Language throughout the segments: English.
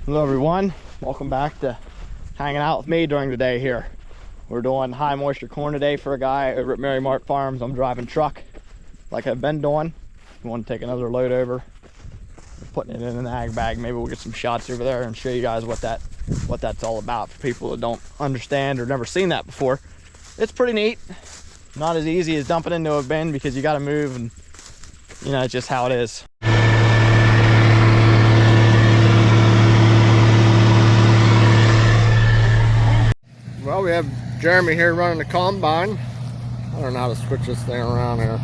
Hello everyone, welcome back to hanging out with me during the day here. We're doing high moisture corn today for a guy over at Mary Mart Farms. I'm driving truck like I've been doing. We want to take another load over, putting it in an ag bag. Maybe we'll get some shots over there and show you guys what that's all about for people that don't understand or never seen that before. It's pretty neat. Not as easy as dumping into a bin because you got to move, and you know, it's just how it is. Well, we have Jeremy here running the combine. I don't know how to switch this thing around here.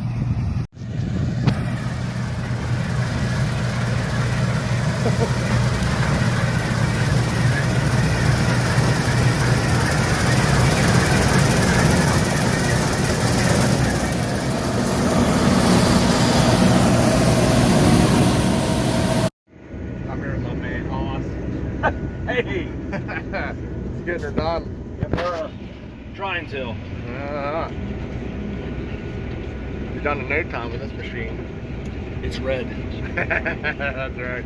I'm here with my man, Hoss. Hey! It's getting her done. Yep, we're trying to. You're done in no time with this machine. It's red. That's right.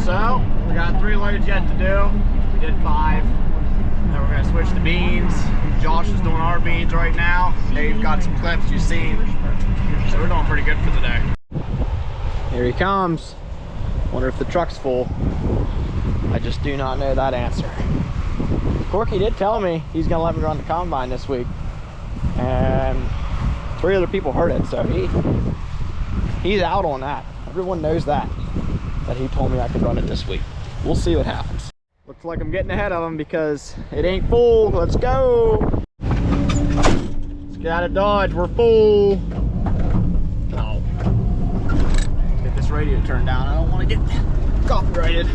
So, we got 3 loads yet to do. We did 5. Then we're gonna switch to beans. Josh is doing our beans right now. Dave got some clips you've seen. So we're doing pretty good for the day. Here he comes. Wonder if the truck's full. I just do not know that answer. Corky did tell me he's gonna let me run the combine this week. And 3 other people heard it, so he's out on that. Everyone knows that he told me I could run it this week. We'll see what happens. Looks like I'm getting ahead of him because it ain't full. Let's go. Let's get out of Dodge. We're full. Oh. Let's get this radio turned down. I don't want to get copyrighted.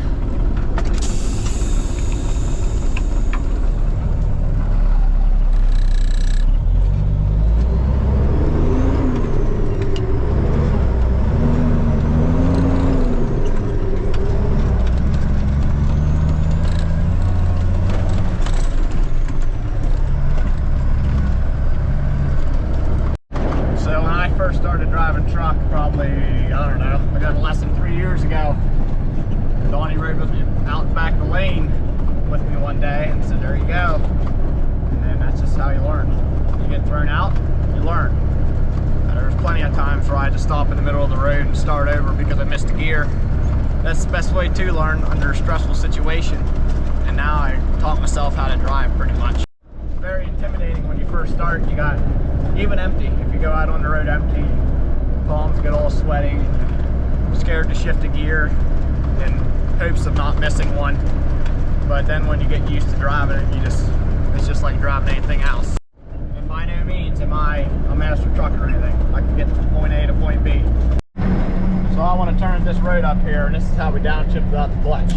Started driving truck probably, I don't know, I got a lesson 3 years ago. Donnie rode with me out back the lane with me one day and said, there you go. And then that's just how you learn. You get thrown out, you learn. And there's plenty of times where I had to stop in the middle of the road and start over because I missed a gear. That's the best way to learn under a stressful situation. And now I taught myself how to drive pretty much. It's very intimidating when you first start. You got even empty. If you go out on the road empty, palms get all sweaty, scared to shift a gear in hopes of not missing one. But then when you get used to driving it, it's just like driving anything else. And by no means am I a master trucker or anything. I can get from point A to point B. So I want to turn this road up here, and this is how we downshift without the clutch.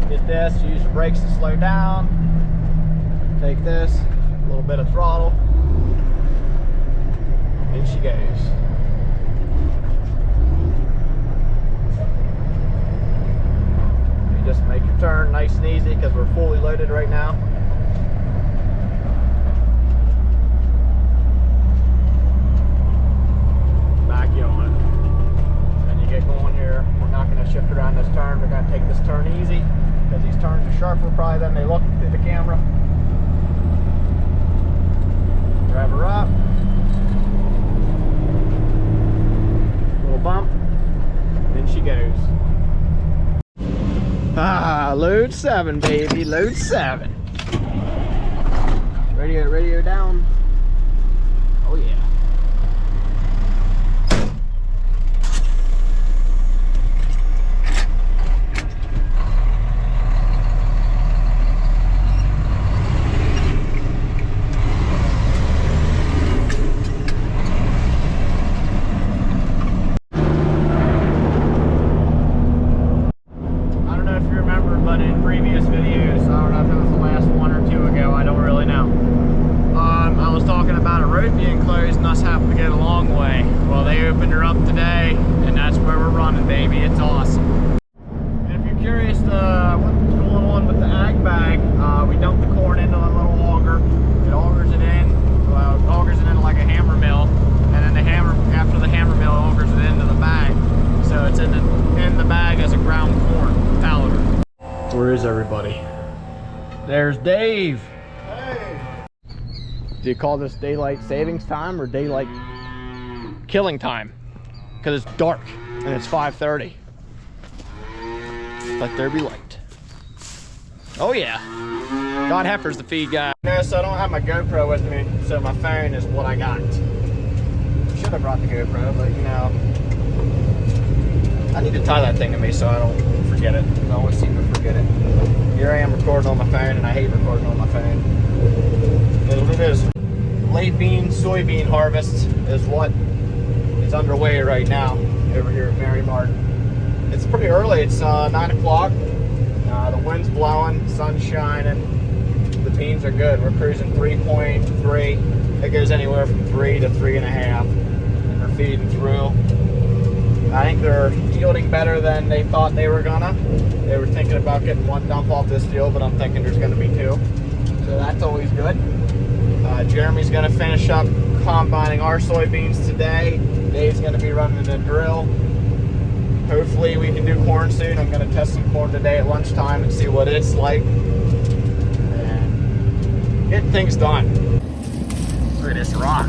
Get this, use the brakes to slow down. Take this, a little bit of throttle. In she goes. You just make your turn nice and easy because we're fully loaded right now. Back you on it. Then you get going here. We're not going to shift around this turn. We're going to take this turn easy because these turns are sharper probably than they look through the camera. Drive her up. Bump, then she goes. Ah, load 7, baby, load 7. Radio down. Oh yeah. road closed and us happened to get a long way. Well, they opened her up today, and that's where we're running, baby. It's awesome. And if you're curious what's going on with the ag bag, we dump the corn into a little auger. It augers it in, augers it into like a hammer mill, and then after the hammer mill, augers it into the bag. So it's in the bag as a ground corn powder. Where is everybody? There's Dave. Hey! Do you call this daylight savings time or daylight killing time? Because it's dark and it's 5:30. Let there be light. Oh yeah. God Heifer's the feed guy. No, so I don't have my GoPro with me, so my phone is what I got. Should have brought the GoPro, but you know, I need to tie that thing to me so I don't forget it. I always seem to forget it. Here I am recording on my phone, and I hate recording on my phone. It is. Late bean, soybean harvest is what is underway right now over here at Mary Martin. It's pretty early. It's 9 o'clock. The wind's blowing, sun's shining. The beans are good. We're cruising 3.3. It goes anywhere from 3 to 3.5. And they're feeding through. I think they're yielding better than they thought they were gonna. They were thinking about getting one dump off this field, but I'm thinking there's gonna be 2. So that's always good. Jeremy's gonna finish up combining our soybeans today. Dave's gonna be running the drill. Hopefully we can do corn soon. I'm gonna test some corn today at lunchtime and see what it's like. And get things done. Look at this rock.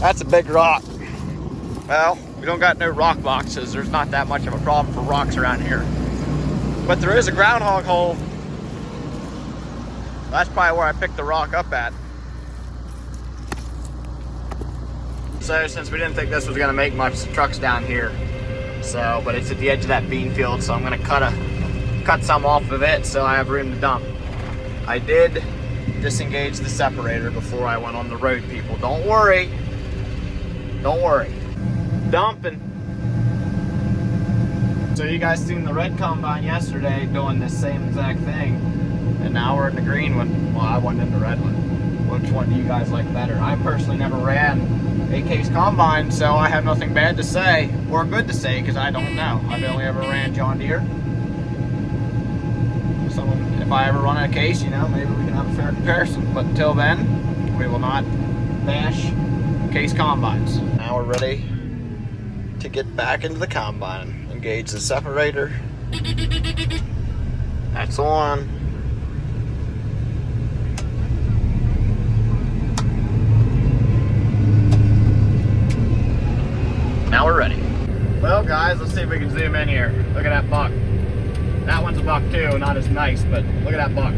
That's a big rock. Well, we don't got no rock boxes. There's not that much of a problem for rocks around here. But there is a groundhog hole. That's probably where I picked the rock up at. So since we didn't think this was gonna make much, the truck's down here. So, but it's at the edge of that bean field, so I'm gonna cut some off of it so I have room to dump. I did disengage the separator before I went on the road, people. Don't worry. Don't worry. Dumping. So you guys seen the red combine yesterday doing the same exact thing. And now we're in the green one. Well, I went in the red one. Which one do you guys like better? I personally never ran a case combine, so I have nothing bad to say, or good to say, because I don't know. I've only ever ran John Deere. So if I ever run a case, you know, maybe we can have a fair comparison. But until then, we will not bash case combines. Now we're ready to get back into the combine. Engage the separator. That's on. Now we're ready. Well guys, let's see if we can zoom in here. Look at that buck. That one's a buck too, not as nice, but look at that buck.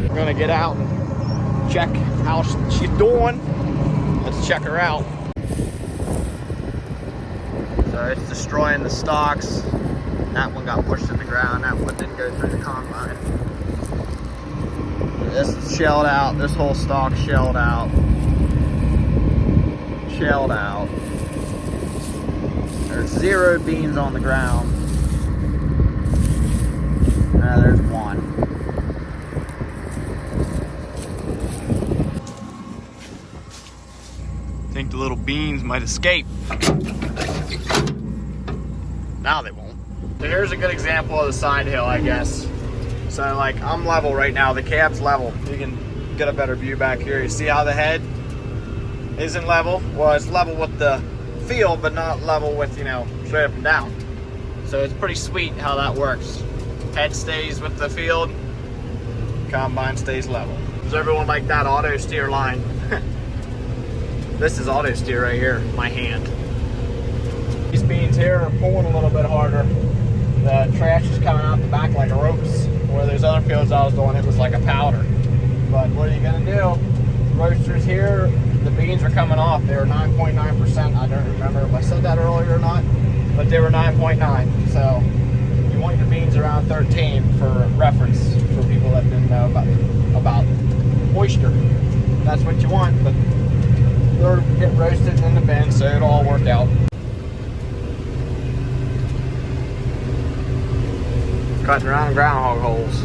We're gonna get out and check how she's doing. Let's check her out. So it's destroying the stalks. That one got pushed to the ground. That one didn't go through the combine. This is shelled out. This whole stalk shelled out. Shelled out. There's 0 beans on the ground. There's 1. I think the little beans might escape. Now they won't. So here's a good example of the side hill, I guess. So like I'm level right now, the cab's level. You can get a better view back here. You see how the head isn't level? Well, it's level with the field, but not level with, you know, straight up and down. So it's pretty sweet how that works. Head stays with the field, combine stays level. Does everyone like that auto steer line? This is auto steer right here, my hand. These beans here are pulling a little bit harder. The trash is coming out the back like ropes. Where there's other fields I was doing, it was like a powder. But what are you gonna do? Roasters here, the beans are coming off. They were 9.9%. I don't remember if I said that earlier or not, but they were 9.9. So you want your beans around 13 for reference for people that didn't know about moisture. That's what you want, but they're getting roasted in the bin, so it'll all work out. Cutting around groundhog holes.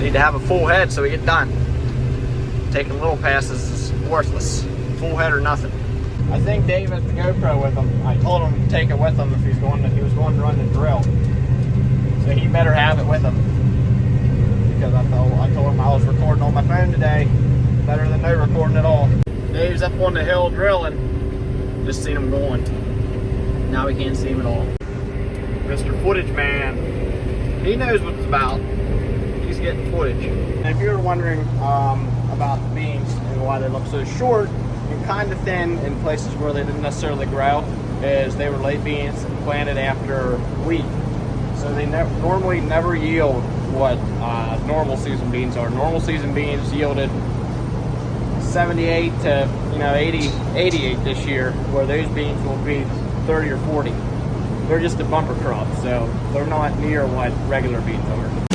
Need to have a full head so we get done. Taking little passes is worthless. Full head or nothing. I think Dave has the GoPro with him. I told him to take it with him if he was going to run the drill. So he better have it with him. Because I told him I was recording on my phone today. Better than no recording at all. Dave's up on the hill drilling. Just seen him going. Now we can't see him at all. Mr. Footage Man. He knows what it's about. He's getting footage. And if you were wondering about the beans and why they look so short and kind of thin in places where they didn't necessarily grow, is they were late beans planted after wheat. So they normally never yield what normal season beans are. Normal season beans yielded 78 to 88 this year, where those beans will be 30 or 40. They're just a bumper crop, so they're not near what regular beans are.